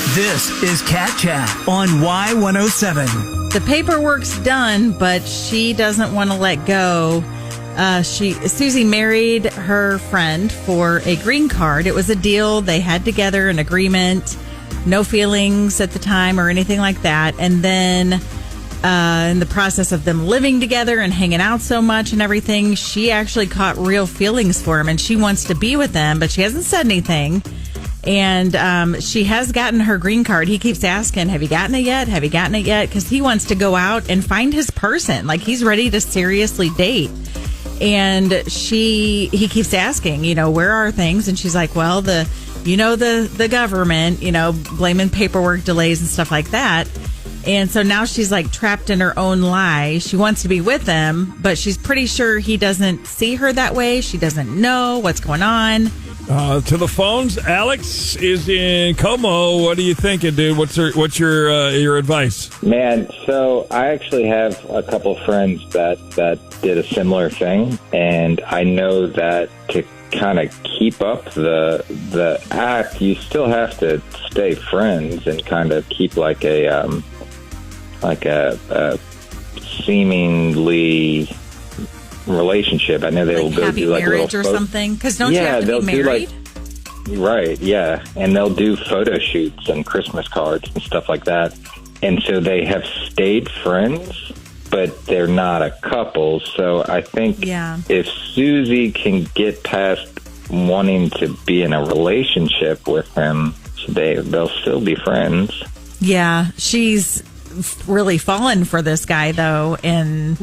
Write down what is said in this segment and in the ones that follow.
This is Cat Chat on Y107. The paperwork's done, but she doesn't want to let go. Susie married her friend for a green card. It was a deal they had together, an agreement, no feelings at the time or anything like that. And then in the process of them living together and hanging out so much and everything, she actually caught real feelings for him, and she wants to be with him, but she hasn't said anything. And she has gotten her green card. He keeps asking, have you gotten it yet? Have you gotten it yet? Because he wants to go out and find his person. Like, he's ready to seriously date. And he keeps asking, where are things? And she's like, well, the government, blaming paperwork delays and stuff like that. And so now she's like trapped in her own lie. She wants to be with him, but she's pretty sure he doesn't see her that way. She doesn't know what's going on. To the phones, Alex is in Como. What are you thinking, dude? What's your advice? Man, so I actually have a couple friends that did a similar thing, and I know that to kind of keep up the act, you still have to stay friends and kind of keep like a seemingly relationship. I know they will go do like marriage or something, because don't you have to be married? Right, yeah, and they'll do photo shoots and Christmas cards and stuff like that. And so they have stayed friends, but they're not a couple. So I think if Susie can get past wanting to be in a relationship with him, they'll still be friends. Yeah, she's really fallen for this guy, though, and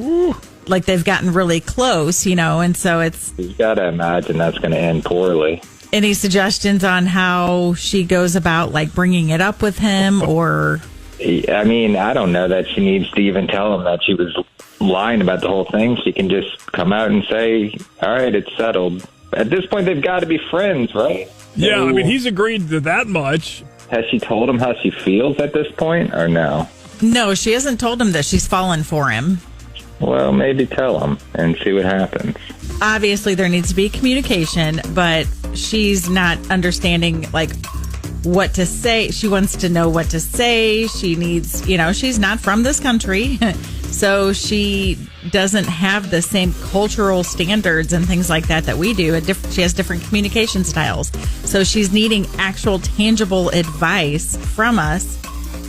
like they've gotten really close, and so it's... You got to imagine that's going to end poorly. Any suggestions on how she goes about, like, bringing it up with him, or... I mean, I don't know that she needs to even tell him that she was lying about the whole thing. She can just come out and say, all right, it's settled. At this point, they've got to be friends, right? Yeah, I mean, he's agreed to that much. Has she told him how she feels at this point, or no? No, she hasn't told him that she's fallen for him. Well, maybe tell him and see what happens. Obviously, there needs to be communication, but she's not understanding, like, what to say. She wants to know what to say. She needs, she's not from this country, so she doesn't have the same cultural standards and things like that we do. She has different communication styles. So she's needing actual tangible advice from us.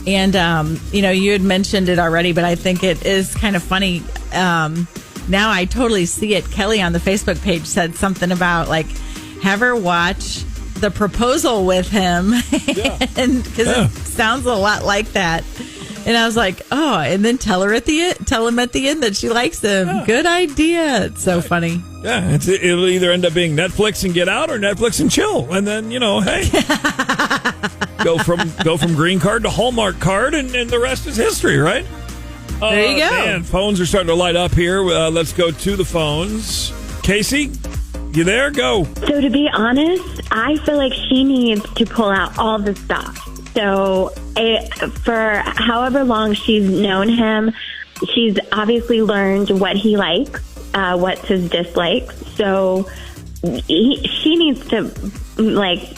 And, you had mentioned it already, but I think it is kind of funny. Now I totally see it. Kelly on the Facebook page said something about, like, have her watch The Proposal with him. Because it sounds a lot like that. And I was like, oh, and then tell him at the end that she likes him. Yeah. Good idea. It's so funny. Yeah, it'll either end up being Netflix and Get Out or Netflix and Chill. And then, hey, go from green card to Hallmark card, and the rest is history, right? There you go. Man, phones are starting to light up here. Let's go to the phones. Casey, you there? Go. So to be honest, I feel like she needs to pull out all the stops. So for however long she's known him, she's obviously learned what he likes, what's his dislikes. So she needs to, like,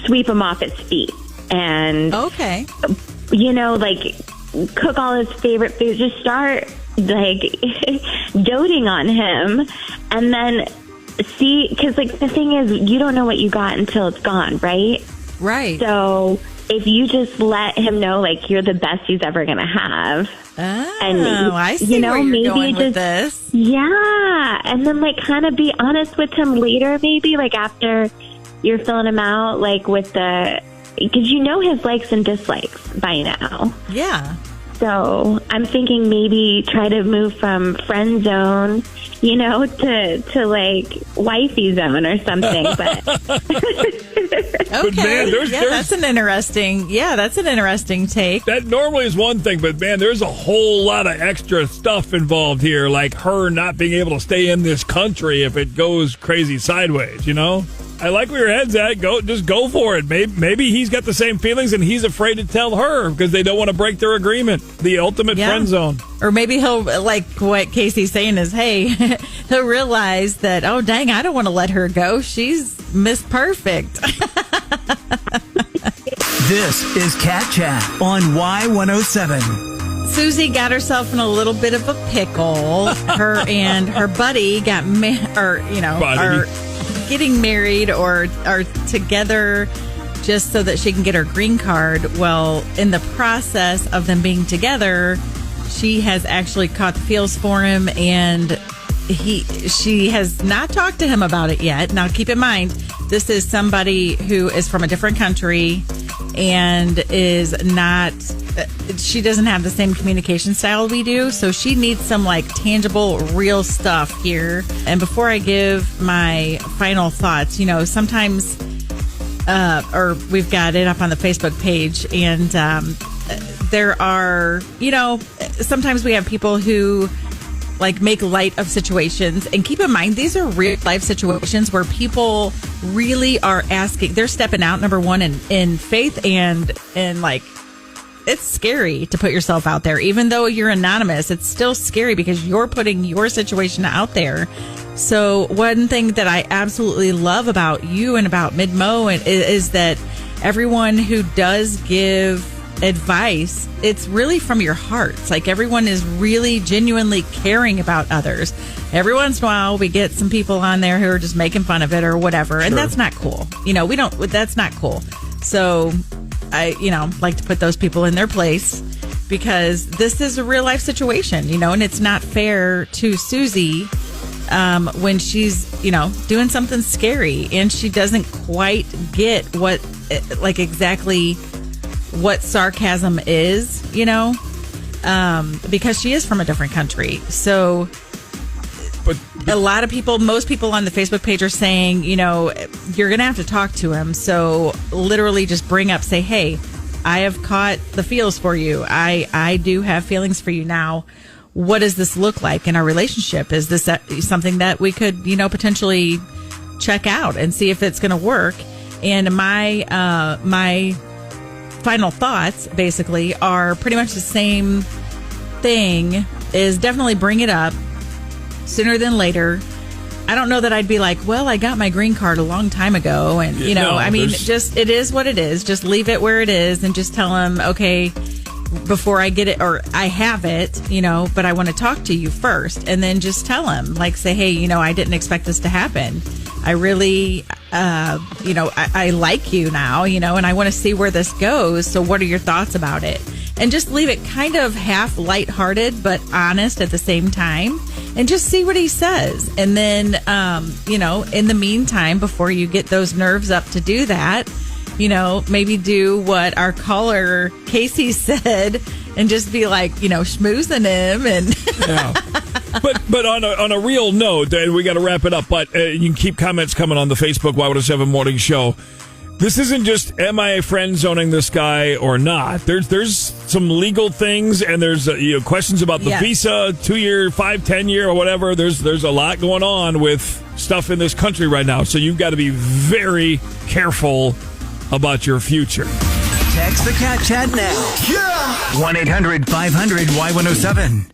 sweep him off his feet and, cook all his favorite foods. Just start, like, doting on him, and then see, because, like, the thing is, you don't know what you got until it's gone, right? Right. So if you just let him know, like, you're the best he's ever going to have. Oh, and I see where you're maybe going with this. Yeah. And then, like, kind of be honest with him later, maybe, like, after you're filling him out, like, with because you know his likes and dislikes by now. Yeah. So I'm thinking maybe try to move from friend zone, to like wifey zone or something. But okay, man, that's an interesting take. That normally is one thing, but man, there's a whole lot of extra stuff involved here, like her not being able to stay in this country if it goes crazy sideways. I like where your head's at. Just go for it. Maybe he's got the same feelings and he's afraid to tell her because they don't want to break their agreement. The ultimate friend zone. Or maybe he'll, like what Casey's saying is, hey, he'll realize that, oh, dang, I don't want to let her go. She's Miss Perfect. This is Cat Chat on Y107. Susie got herself in a little bit of a pickle. Her and her buddy got are getting married or are together just so that she can get her green card. Well, in the process of them being together, she has actually caught the feels for him, and she has not talked to him about it yet. Now, keep in mind, this is somebody who is from a different country and she doesn't have the same communication style we do. So she needs some tangible, real stuff here. And before I give my final thoughts, sometimes, or we've got it up on the Facebook page, and there are, sometimes we have people who make light of situations. And keep in mind, these are real life situations where people really are asking. They're stepping out, number one, in faith, and it's scary to put yourself out there. Even though you're anonymous, it's still scary because you're putting your situation out there. So one thing that I absolutely love about you and about Midmo is that everyone who does give advice, it's really from your heart. It's everyone is really genuinely caring about others. Every once in a while we get some people on there who are just making fun of it or whatever, and that's not cool. That's not cool. So I like to put those people in their place, because this is a real life situation, and it's not fair to Susie when she's doing something scary and she doesn't quite get what exactly what sarcasm is, because she is from a different country. So but a lot of people, most people on the Facebook page are saying, you're going to have to talk to him. So literally just say, hey, I have caught the feels for you. I do have feelings for you now. What does this look like in our relationship? Is this something that we could, potentially check out and see if it's going to work? And my final thoughts basically are pretty much the same thing, is definitely bring it up sooner than later. I don't know that I'd be well, I got my green card a long time ago, and just it is what it is. Just leave it where it is and just tell him, okay, before I get it, or I have it, but I want to talk to you first. And then just tell him, say, hey, I didn't expect this to happen. I really, I like you now, and I want to see where this goes. So what are your thoughts about it? And just leave it kind of half lighthearted, but honest at the same time, and just see what he says. And then, in the meantime, before you get those nerves up to do that, maybe do what our caller Casey said and just be schmoozing him and. Yeah. But on a real note, and we got to wrap it up, but you can keep comments coming on the Facebook Y107 Morning Show. This isn't just, am I friend zoning this guy or not? There's some legal things, and there's questions about the visa, 2-year, 5, 10-year, or whatever. There's a lot going on with stuff in this country right now, so you've got to be very careful about your future. Text the Cat Chat now. Yeah! 1-800-500-Y107.